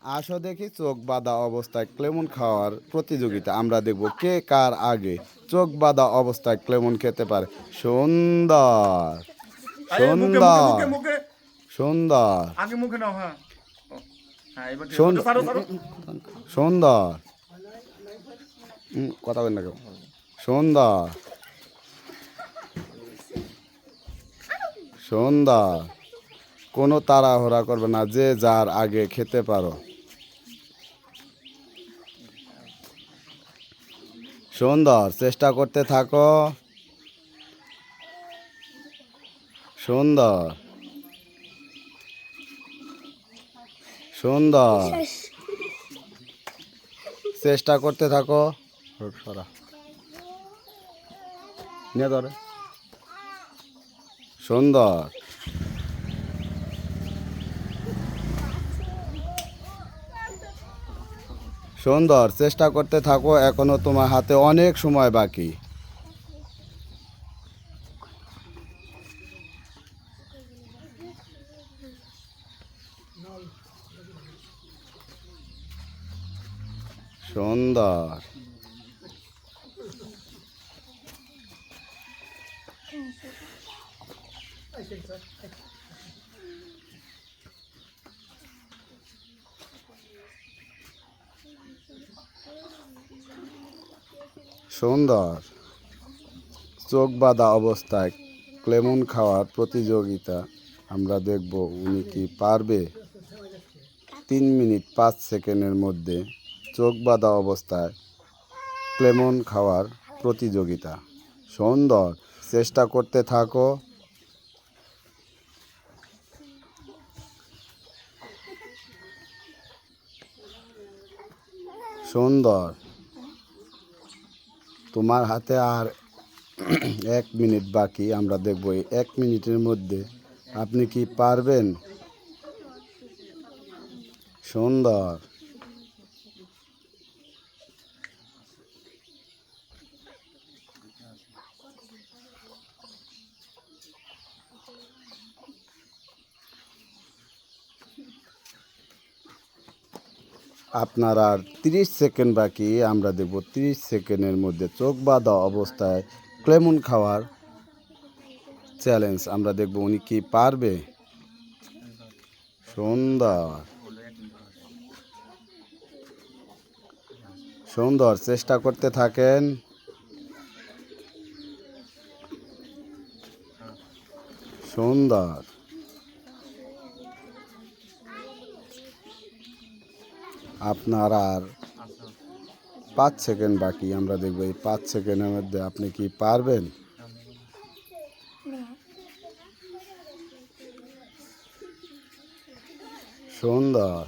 আসো দেখি চোখ বাঁধা অবস্থায় ক্লেমন খাওয়ার প্রতিযোগিতা। আমরা দেখব কে কার আগে চোখ বাঁধা অবস্থায় ক্লেমন খেতে পারে। সুন্দর, মুখে মুখে সুন্দর, মুখে মুখে সুন্দর, আগে মুখে নাও। হ্যাঁ হ্যাঁ এবার সুন্দর, সারো সারো। সুন্দর। কথা বলেন না কেউ। সুন্দর, সুন্দর। কোনো তাড়াহুড়া করবে না, যে যার আগে খেতে পারো। সুন্দর, চেষ্টা করতে থাকো। সুন্দর, সুন্দর, চেষ্টা করতে থাকো। সরা নিয়ে ধরে। সুন্দর, সুন্দর, চেষ্টা করতে থাকো, এখনো তোমার হাতে অনেক সময় বাকি। সুন্দর, সুন্দর। চোখ বাঁধা অবস্থায় ক্লেমন খাওয়ার প্রতিযোগিতা। আমরা দেখব উনি কি পারবে 3 মিনিট 5 সেকেন্ডের মধ্যে চোখ বাঁধা অবস্থায় ক্লেমন খাওয়ার প্রতিযোগিতা। সুন্দর, চেষ্টা করতে থাকো। সুন্দর, তোমার হাতে আর 1 মিনিট বাকি। আমরা দেখব এই 1 মিনিটের মধ্যে আপনি কি পারবেন। সুন্দর, আপনার আর 30 সেকেন্ড বাকি। আমরা দেখব 30 সেকেন্ডের মধ্যে চোখ বাঁধা অবস্থায় ক্লেমন খাওয়ার চ্যালেঞ্জ। আমরা দেখব উনি কি পারবে। সুন্দর, সুন্দর, চেষ্টা করতে থাকেন। সুন্দর, আপনার আর 5 সেকেন্ড বাকি। আমরা দেখব এই 5 সেকেন্ডের মধ্যে আপনি কি পারবেন। সুন্দর।